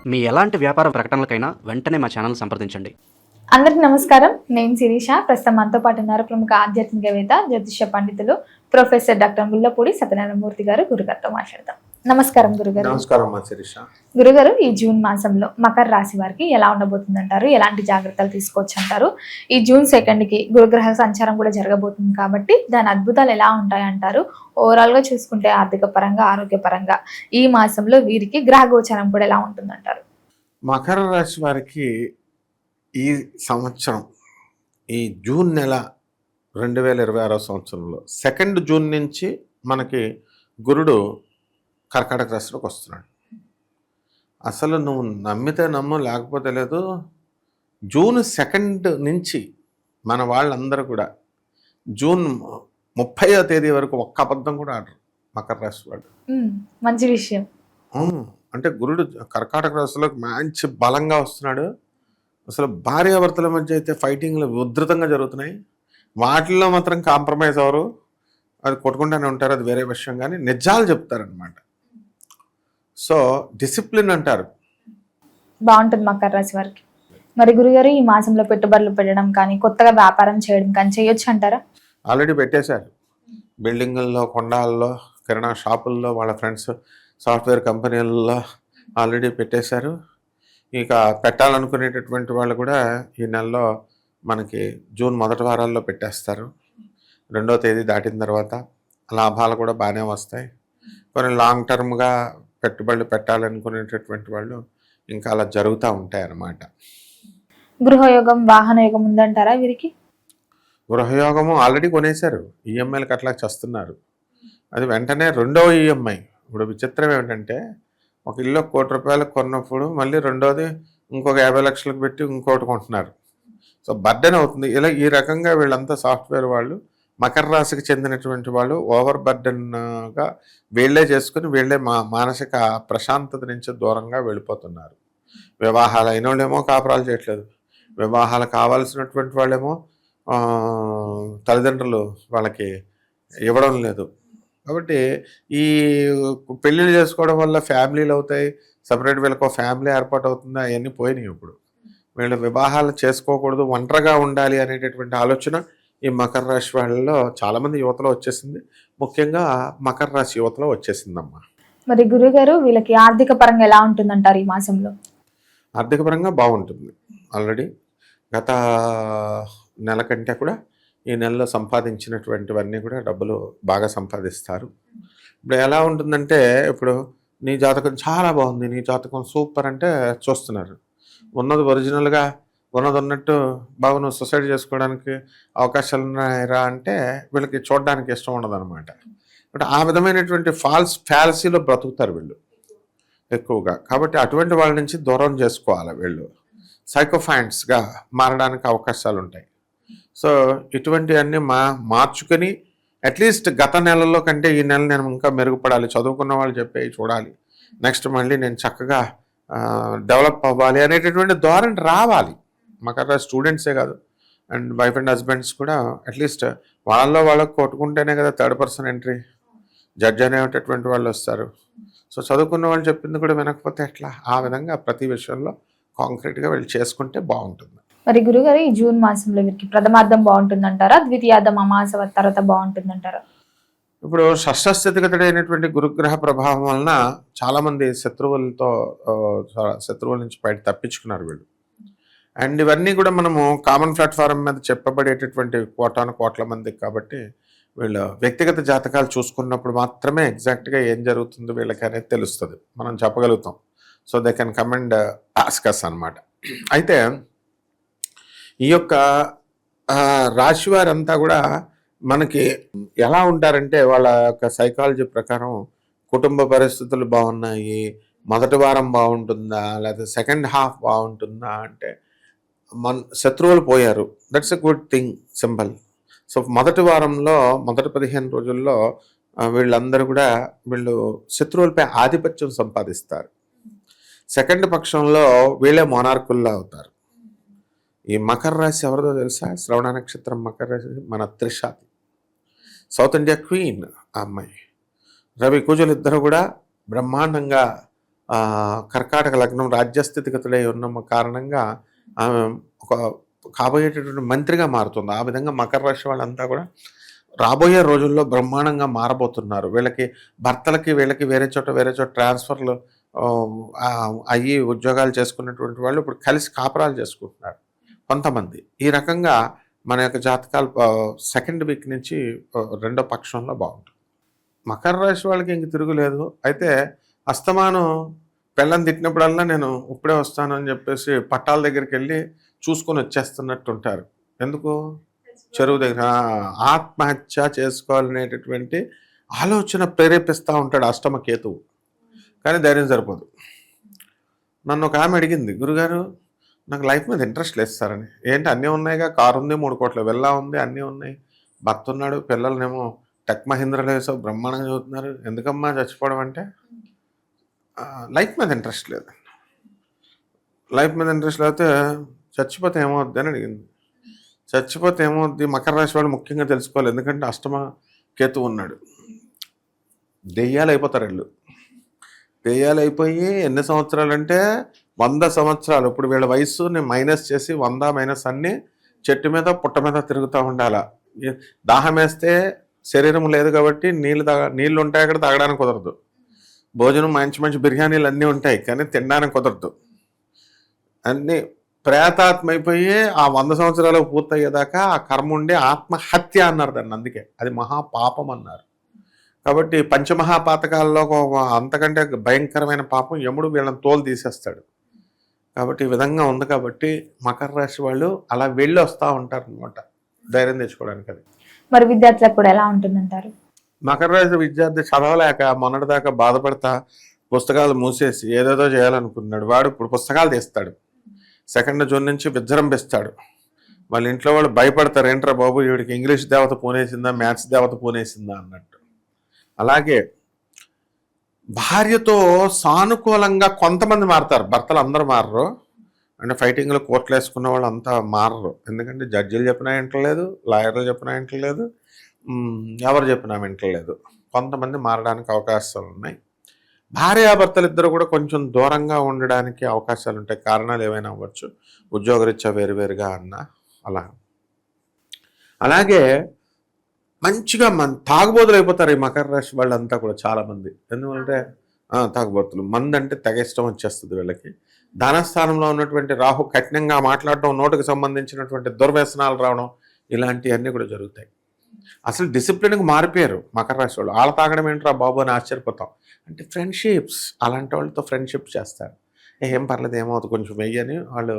మీ ఎలాంటి వ్యాపార ప్రకటనలకైనా వెంటనే మా ఛానల్ సంప్రదించండి. అందరికీ నమస్కారం. నేను శిరీష. ప్రస్తుతం మనతో పాటు ఉన్నారు ప్రముఖ ఆధ్యాత్మికవేత్త, జ్యోతిష పండితులు ప్రొఫెసర్ డాక్టర్ ముల్లపూడి సత్యనారాయణమూర్తి గారు. గురుగారితో మాట్లాడదాం. నమస్కారం గురుగారు. నమస్కారం శిరీష. గురుగారు, ఈ జూన్ మాసంలో మకర రాశి వారికి ఎలా ఉండబోతుంది అంటారు? ఎలాంటి జాగ్రత్తలు తీసుకోవచ్చు అంటారు? ఈ జూన్ 2కి గురుగ్రహ సంచారం కూడా జరగబోతుంది కాబట్టి దాని అద్భుతాలు ఎలా ఉంటాయంటారు? ఓవరాల్ గా చూసుకుంటే ఆర్థిక పరంగా, ఆరోగ్యపరంగా ఈ మాసంలో వీరికి గ్రహ గోచారం కూడా ఎలా ఉంటుందంటారు? మకర రాశి వారికి ఈ సంవత్సరం ఈ జూన్ నెల 2026 సంవత్సరంలో 2 జూన్ నుంచి మనకి గురుడు కర్కాటక రాశిలోకి వస్తున్నాడు. అసలు నువ్వు నమ్మితే నమ్ము, లేకపోతే లేదు. జూన్ 2 నుంచి మన వాళ్ళందరూ కూడా జూన్ 30వ తేదీ వరకు ఒక్క అబద్ధం కూడా ఆడరు మకర రాశి వాడు. మంచి విషయం. అంటే గురుడు కర్కాటక రాశిలోకి మంచి బలంగా వస్తున్నాడు. అసలు భార్యాభర్తల మధ్య అయితే ఫైటింగ్లు ఉధృతంగా జరుగుతున్నాయి. వాటిల్లో మాత్రం కాంప్రమైజ్ అవరు. అది కొట్టుకుంటూనే ఉంటారు, అది వేరే విషయం. కానీ నిజాలు చెప్తారనమాట. సో డిసిప్లిన్ అంటారు. బాగుంటుంది మకర రాశి వారికి. మరి గురుగారు, ఈ మాసంలో పెట్టుబడులు పెట్టడం కానీ, కొత్తగా వ్యాపారం చేయడం కానీ చేయొచ్చు అంటారా? ఆల్రెడీ పెట్టేశారు. బిల్డింగుల్లో, కొండాల్లో, కిరాణా షాపుల్లో, వాళ్ళ ఫ్రెండ్స్ సాఫ్ట్వేర్ కంపెనీలలో ఆల్రెడీ పెట్టేశారు. ఇక పెట్టాలనుకునేటటువంటి వాళ్ళు కూడా ఈ నెలలో మనకి జూన్ మొదటి వారాల్లో పెట్టేస్తారు. 2వ తేదీ దాటిన తర్వాత లాభాలు కూడా బాగానే వస్తాయి. కొన్ని లాంగ్ టర్మ్గా పెట్టుబడులు పెట్టాలనుకునేటటువంటి వాళ్ళు ఇంకా అలా జరుగుతూ ఉంటాయి అన్నమాట. గృహయోగం, వాహన యోగం ఉందంటారా వీరికి? గృహయోగము ఆల్రెడీ కొనేశారు. ఈఎంఐలకు అట్లా చేస్తున్నారు. అది వెంటనే 2వ ఈఎంఐ. ఇప్పుడు విచిత్రం ఏమిటంటే, ఒక ఇల్లు ₹1,00,00,000 కొన్నప్పుడు మళ్ళీ 2వది ఇంకొక 50 లక్షలకు పెట్టి ఇంకోటి కొంటున్నారు. సో బర్డెన్ అవుతుంది. ఇలా ఈ రకంగా వీళ్ళంతా సాఫ్ట్వేర్ వాళ్ళు, మకర రాశికి చెందినటువంటి వాళ్ళు ఓవర్ బర్డెన్గా వీళ్ళే చేసుకుని వీళ్ళే మానసిక ప్రశాంతత నుంచి దూరంగా వెళ్ళిపోతున్నారు. వివాహాలు అయిన వాళ్ళేమో కాపురాలు చేయట్లేదు. వివాహాలు కావాల్సినటువంటి వాళ్ళేమో తల్లిదండ్రులు వాళ్ళకి ఇవ్వడం లేదు. కాబట్టి ఈ పెళ్ళిళ్ళు చేసుకోవడం వల్ల ఫ్యామిలీలు అవుతాయి, సపరేట్ వీళ్ళకి ఒక ఫ్యామిలీ ఏర్పాటు అవుతుంది. అవన్నీ పోయినాయి. ఇప్పుడు వీళ్ళు వివాహాలు చేసుకోకూడదు, ఒంటరిగా ఉండాలి అనేటటువంటి ఆలోచన ఈ మకర రాశి వాళ్ళలో చాలామంది యువతలో వచ్చేసింది. ముఖ్యంగా మకర రాశి యువతలో వచ్చేసిందమ్మా. మరి గురుగారు, వీళ్ళకి ఆర్థిక పరంగా ఎలా ఉంటుందంటారు ఈ మాసంలో? ఆర్థిక పరంగా బాగుంటుంది. ఆల్రెడీ గత నెల కంటే కూడా ఈ నెలలో సంపాదించినటువంటివన్నీ కూడా డబ్బులు బాగా సంపాదిస్తారు. ఇప్పుడు ఎలా ఉంటుందంటే, ఇప్పుడు నీ జాతకం చాలా బాగుంది, నీ జాతకం సూపర్ అంటే చూస్తున్నారు. ఉన్నది ఒరిజినల్గా ఉన్నది ఉన్నట్టు బాగా నువ్వు సొసైడ్ చేసుకోవడానికి అవకాశాలు ఉన్నాయరా అంటే వీళ్ళకి చూడడానికి ఇష్టం ఉండదు అనమాట. బట్ ఆ విధమైనటువంటి ఫ్యాలసీలో బ్రతుకుతారు వీళ్ళు ఎక్కువగా. కాబట్టి అటువంటి వాళ్ళ నుంచి దూరం చేసుకోవాలి. వీళ్ళు సైకోఫాంట్స్గా మారడానికి అవకాశాలు ఉంటాయి. సో ఇటువంటివన్నీ మార్చుకొని అట్లీస్ట్ గత నెలల్లో కంటే ఈ నెల నేను ఇంకా మెరుగుపడాలి, చదువుకున్న వాళ్ళు చెప్పే చూడాలి, నెక్స్ట్ మళ్ళీ నేను చక్కగా డెవలప్ అవ్వాలి అనేటటువంటి ధోరణి రావాలి. మకర స్టూడెంట్సే కాదు, అండ్ వైఫ్ అండ్ హస్బెండ్స్ కూడా అట్లీస్ట్ వాళ్ళకు కొట్టుకుంటేనే కదా థర్డ్ పర్సన్ ఎంట్రీ, జడ్జ్ అనేటటువంటి వాళ్ళు వస్తారు. సో చదువుకున్న వాళ్ళు చెప్పింది కూడా వినకపోతే ఎట్లా? ఆ విధంగా ప్రతి విషయంలో కాంక్రీట్గా వీళ్ళు చేసుకుంటే బాగుంటుంది. మరి గురుగారు, ఈ జూన్ మాసంలో వీరికి ప్రథమార్థం బాగుంటుందంటారా, ద్వితీయార్థం అమాస తర్వాత బాగుంటుందంటారా? ఇప్పుడు షష్ఠస్థితిగతుడైనటువంటి గురుగ్రహ ప్రభావం వలన చాలామంది శత్రువుల నుంచి బయట తప్పించుకున్నారు వీళ్ళు. అండ్ ఇవన్నీ కూడా మనము కామన్ ప్లాట్ఫారం మీద చెప్పబడేటటువంటి కోట్ల మందికి. కాబట్టి వీళ్ళు వ్యక్తిగత జాతకాలు చూసుకున్నప్పుడు మాత్రమే ఎగ్జాక్ట్గా ఏం జరుగుతుందో వీళ్ళకి అనేది తెలుస్తుంది, మనం చెప్పగలుగుతాం. So they can come and ask us అనమాట. అయితే ఈ యొక్క రాశి వారంతా కూడా మనకి ఎలా ఉంటారంటే, వాళ్ళ యొక్క సైకాలజీ ప్రకారం కుటుంబ పరిస్థితులు బాగున్నాయి, మొదటి వారం బాగుంటుందా, లేకపోతే సెకండ్ హాఫ్ బాగుంటుందా అంటే శత్రువులు పోయారు, that's a good thing, simple. So మొదటి వారంలో, మొదటి 15 రోజుల్లో వీళ్ళందరూ కూడా శత్రువులపై ఆధిపత్యం సంపాదిస్తారు. సెకండ్ పక్షంలో వీళ్ళే మొనార్కుల్లా అవుతారు. ఈ మకర రాశి ఎవరిదో తెలుసా? శ్రవణ నక్షత్రం మకర రాశి మన త్రిషాతి, సౌత్ ఇండియా క్వీన్. ఆ అమ్మాయి రవి కుజులు ఇద్దరు కూడా బ్రహ్మాండంగా కర్కాటక లగ్నం రాజ్యస్థితిగతుడై ఉన్న కారణంగా ఆమె ఒక కాబోయేటటువంటి మంత్రిగా మారుతుంది. ఆ విధంగా మకర రాశి వాళ్ళంతా కూడా రాబోయే రోజుల్లో బ్రహ్మాండంగా మారబోతున్నారు. వీళ్ళకి భర్తలకి వీళ్ళకి వేరే చోట ట్రాన్స్ఫర్లు అయ్యి ఉద్యోగాలు చేసుకున్నటువంటి వాళ్ళు ఇప్పుడు కలిసి కాపురాలు చేసుకుంటున్నారు కొంతమంది. ఈ రకంగా మన యొక్క జాతకాలు సెకండ్ వీక్ నుంచి రెండో పక్షంలో బాగుంటుంది. మకర రాశి వాళ్ళకి ఇంక తిరుగులేదు. అయితే అస్తమానం పెళ్ళని తిట్టినప్పుడల్లా నేను ఇప్పుడే వస్తాను అని చెప్పేసి పట్టాల దగ్గరికి వెళ్ళి చూసుకొని వచ్చేస్తున్నట్టు ఉంటారు. ఎందుకు? చెరువు దగ్గర ఆత్మహత్య చేసుకోవాలనేటటువంటి ఆలోచన ప్రేరేపిస్తూ ఉంటాడు అష్టమ కేతువు. కానీ ధైర్యం సరిపోదు. నన్ను ఒక ఆమె అడిగింది, గురుగారు నాకు లైఫ్ మీద ఇంట్రెస్ట్ లేదు సార్ అని. ఏంటి అన్నీ ఉన్నాయిగా, కారు ఉంది, 3 కోట్ల విల్లా ఉంది, అన్నీ ఉన్నాయి, భర్త ఉన్నాడు, పిల్లలనేమో టెక్ మహీంద్రాలో వేసో బ్రహ్మాండంగా చదువుతున్నారు, ఎందుకమ్మా చచ్చిపోవడం అంటే లైఫ్ మీద ఇంట్రెస్ట్ లేదు. లైఫ్ మీద ఇంట్రెస్ట్ లేకపోతే చచ్చిపోతే ఏమవుద్ది అని అడిగింది. చచ్చిపోతే ఏమవుద్ది మకర రాశి వాళ్ళు ముఖ్యంగా తెలుసుకోవాలి. ఎందుకంటే అష్టమ కేతు ఉన్నాడు. దెయ్యాలు అయిపోతారు వీళ్ళు. దెయ్యాలు అయిపోయి ఎన్ని సంవత్సరాలు అంటే 100 సంవత్సరాలు. ఇప్పుడు వీళ్ళ వయసు నేను మైనస్ చేసి 100 మైనస్ అన్ని చెట్టు మీద పుట్ట మీద తిరుగుతూ ఉండాలా. దాహం వేస్తే శరీరం లేదు కాబట్టి నీళ్ళు ఉంటాయి, అక్కడ తాగడానికి కుదరదు. భోజనం మంచి బిర్యానీలు అన్నీ ఉంటాయి కానీ తినడానికి కుదరదు. అన్నీ ప్రేతాత్మ అయిపోయి ఆ 100 సంవత్సరాలు పూర్తయ్యేదాకా ఆ కర్మ ఉండి ఆత్మహత్య అన్నారు దాన్ని. అందుకే అది మహాపాపం అన్నారు. కాబట్టి పంచమహాపాతకాల్లో అంతకంటే భయంకరమైన పాపం యముడు వీళ్ళని తోలు తీసేస్తాడు. కాబట్టి ఈ విధంగా ఉంది. కాబట్టి మకర రాశి వాళ్ళు అలా వెళ్ళి వస్తూ ఉంటారు అనమాట, ధైర్యం తెచ్చుకోవడానికి. అది మరి విద్యార్థులకు కూడా ఎలా ఉంటుందంటారు? మకర రాశి విద్యార్థి చదవలేక మొన్నటిదాకా బాధపడతా పుస్తకాలు మూసేసి ఏదేదో చేయాలనుకున్నాడు. వాడు ఇప్పుడు పుస్తకాలు తీస్తాడు. సెకండ్ జూన్ నుంచి విజృంభిస్తాడు. వాళ్ళ ఇంట్లో వాళ్ళు భయపడతారు, ఏంట్రా బాబు వీడికి ఇంగ్లీష్ దేవత పూనేసిందా, మ్యాథ్స్ దేవత పూనేసిందా అన్నట్టు. అలాగే భార్యతో సానుకూలంగా కొంతమంది మారుతారు, భర్తలు అందరూ మారరు. అంటే ఫైటింగ్లో కోర్టులు వేసుకున్న వాళ్ళు అంతా మారరు. ఎందుకంటే జడ్జీలు చెప్పినా వింటలేదు, లాయర్లు చెప్పినా వింటలేదు, ఎవరు చెప్పినా వింటలేదు. కొంతమంది మారడానికి అవకాశాలు ఉన్నాయి. భార్యాభర్తలు ఇద్దరు కూడా కొంచెం దూరంగా ఉండడానికి అవకాశాలు ఉంటాయి. కారణాలు ఏవైనా అవ్వచ్చు, ఉద్యోగరీత్యా వేరువేరుగా అన్నా అలా. అలాగే మంచిగా తాగుబోతులు అయిపోతారు ఈ మకర రాశి వాళ్ళంతా కూడా చాలామంది. ఎందుకంటే తాగుబోతులు, మందు అంటే తెగ ఇష్టం వచ్చేస్తుంది వీళ్ళకి. ధనస్థానంలో ఉన్నటువంటి రాహు కఠినంగా మాట్లాడడం, నోటుకు సంబంధించినటువంటి దుర్వ్యసనాలు రావడం, ఇలాంటివన్నీ కూడా జరుగుతాయి. అసలు డిసిప్లిన్కి మారిపోయారు మకర రాశి వాళ్ళు. వాళ్ళ తాగడం ఏంట్రా బాబు అని ఆశ్చర్యపోతాం. అంటే ఫ్రెండ్షిప్స్, అలాంటి వాళ్ళతో ఫ్రెండ్షిప్ చేస్తారు. ఏం పర్లేదు, ఏమవుతుంది, కొంచెం వెయ్యని వాళ్ళు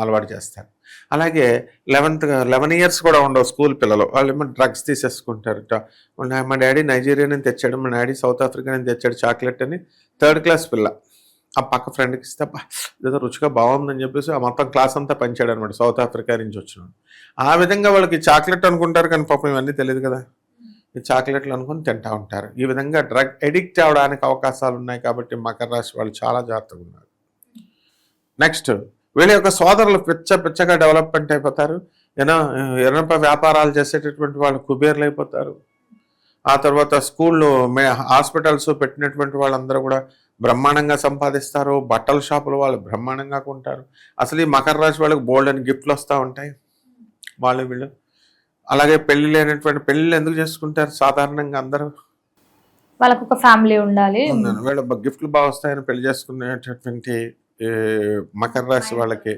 అలవాటు చేస్తారు. అలాగే 11 ఇయర్స్ కూడా ఉండవు స్కూల్ పిల్లలు, వాళ్ళు ఏమో డ్రగ్స్ తీసేసుకుంటారు. మా డాడీ నైజీరియా నుంచి తెచ్చాడు, మా డాడీ సౌత్ ఆఫ్రికా నుంచి తెచ్చాడు చాక్లెట్ అని 3rd క్లాస్ పిల్ల ఆ పక్క ఫ్రెండ్కి ఇస్తే ఏదో రుచిగా బాగుందని చెప్పేసి ఆ మొత్తం క్లాస్ అంతా పంచాడు అనమాట, సౌత్ ఆఫ్రికా నుంచి వచ్చినాడు. ఆ విధంగా వాళ్ళకి చాక్లెట్ అనుకుంటారు కానీ పాపం ఇవన్నీ తెలియదు కదా, ఈ చాక్లెట్లు అనుకుని తింటూ ఉంటారు. ఈ విధంగా డ్రగ్ ఎడిక్ట్ అవడానికి అవకాశాలు ఉన్నాయి. కాబట్టి మకర రాశి వాళ్ళు చాలా జాగ్రత్తగా ఉన్నారు. నెక్స్ట్, వీళ్ళ యొక్క సోదరులు పిచ్చగా డెవలప్మెంట్ అయిపోతారు. ఎనప వ్యాపారాలు చేసేటటువంటి వాళ్ళు కుబేర్లు అయిపోతారు. ఆ తర్వాత స్కూళ్ళు, హాస్పిటల్స్ పెట్టినటువంటి వాళ్ళందరూ కూడా బ్రహ్మాండంగా సంపాదిస్తారు. బట్టల షాపులు వాళ్ళు బ్రహ్మాండంగా కొంటారు. అసలు ఈ మకర రాశి వాళ్ళకి బోల్డ్ అని గిఫ్ట్లు వస్తూ ఉంటాయి వీళ్ళు. అలాగే పెళ్లి లేనటువంటి పెళ్ళిళ్ళు ఎందుకు చేసుకుంటారు సాధారణంగా అందరూ? వాళ్ళకు ఒక ఫ్యామిలీ ఉండాలి, వీళ్ళ గిఫ్ట్లు బాగా వస్తాయని పెళ్లి చేసుకునేటటువంటి మకర రాశి వాళ్ళకి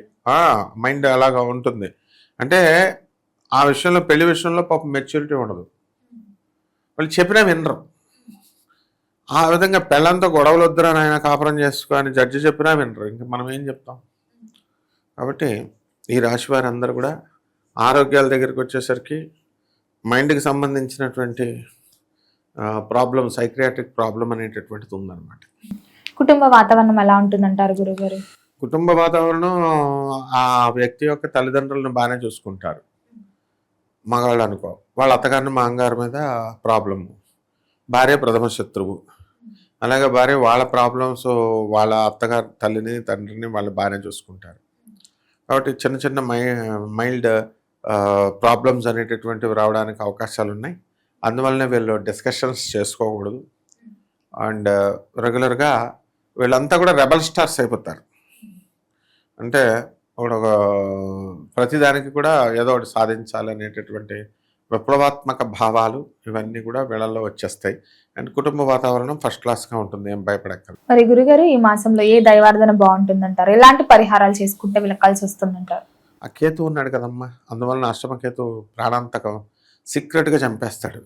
మైండ్ అలాగా ఉంటుంది. అంటే ఆ విషయంలో, పెళ్లి విషయంలో పాపం మెచ్యూరిటీ ఉండదు. వాళ్ళు చెప్పినా వినరు. ఆ విధంగా పెళ్ళంతా గొడవలు వద్దురని ఆయన కాపురం చేసుకొని జడ్జి చెప్పినా వినరు. ఇంకా మనం ఏం చెప్తాం? కాబట్టి ఈ రాశి వారందరూ కూడా ఆరోగ్యాల దగ్గరికి వచ్చేసరికి మైండ్కి సంబంధించినటువంటి ప్రాబ్లం, సైక్రియాట్రిక్ ప్రాబ్లం అనేటటువంటిది ఉందన్నమాట. కుటుంబ వాతావరణం ఎలా ఉంటుందంటారు గురుగారు? కుటుంబ వాతావరణం ఆ వ్యక్తి యొక్క తల్లిదండ్రులను బాగానే చూసుకుంటారు. మగాళ్ళు అనుకో, వాళ్ళ అత్తగారిని మాంగారు మీద ప్రాబ్లము, భార్య ప్రథమ శత్రువు. అలాగే భార్య వాళ్ళ ప్రాబ్లమ్స్, వాళ్ళ అత్తగారి తల్లిని తండ్రిని వాళ్ళు బాగానే చూసుకుంటారు. కాబట్టి చిన్న మైల్డ్ ప్రాబ్లమ్స్ అనేటటువంటివి రావడానికి అవకాశాలు ఉన్నాయి. అందువల్లనే వీళ్ళు డిస్కషన్స్ చేసుకోకూడదు. అండ్ రెగ్యులర్గా వీళ్ళంతా కూడా రెబల్ స్టార్స్ అయిపోతారు. అంటే ఒక ప్రతిదానికి కూడా ఏదో ఒకటి సాధించాలి అనేటటువంటి విప్లవాత్మక భావాలు ఇవన్నీ కూడా వీళ్ళల్లో వచ్చేస్తాయి. అండ్ కుటుంబ వాతావరణం ఫస్ట్ క్లాస్గా ఉంటుంది, ఏం భయపడక్కర్లేదు. మరి గురుగారు ఈ మాసంలో ఏ దైవారాధన బాగుంటుందంటారు? ఎలాంటి పరిహారాలు చేసుకుంటే వీళ్ళకి కలిసి వస్తుందంటారు? ఆ కేతు ఉన్నాడు కదమ్మా, అందువలన అష్టమ కేతు ప్రాణాంతకం, సీక్రెట్గా చంపేస్తాడు.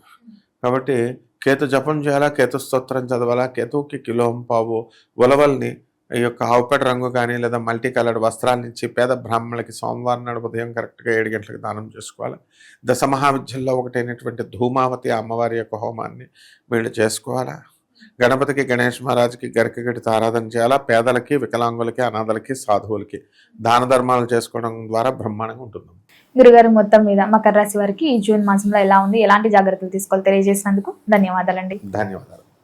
కాబట్టి కేతు జపం చేయాలా, కేతు స్తోత్రం చదవాలా, కేతువుకి కిలోం పావు ఉలవల్ని ఈ యొక్క ఆవుపేట రంగు కానీ లేదా మల్టీ కలర్డ్ వస్త్రాల నుంచి పేద బ్రాహ్మణులకి సోమవారం నాడు ఉదయం కరెక్ట్గా 7 గంటలకు దానం చేసుకోవాలి. దశ మహావిద్యల్లో ఒకటైనటువంటి ధూమావతి అమ్మవారి యొక్క హోమాన్ని వీళ్ళు చేసుకోవాలా. గణపతికి, గణేష్ మహారాజ్కి గరికగడితో ఆరాధన చేయాలా. పేదలకి, వికలాంగులకి, అనాథలకి, సాధువులకి దాన ధర్మాలు చేసుకోవడం ద్వారా బ్రహ్మాండంగా ఉంటుంది. గురుగారు మొత్తం మీద మకర రాశి వారికి ఈ జూన్ మాసంలో ఎలా ఉంది, ఎలాంటి జాగ్రత్తలు తీసుకోవాలి తెలియజేసినందుకు ధన్యవాదాలండి. ధన్యవాదాలు.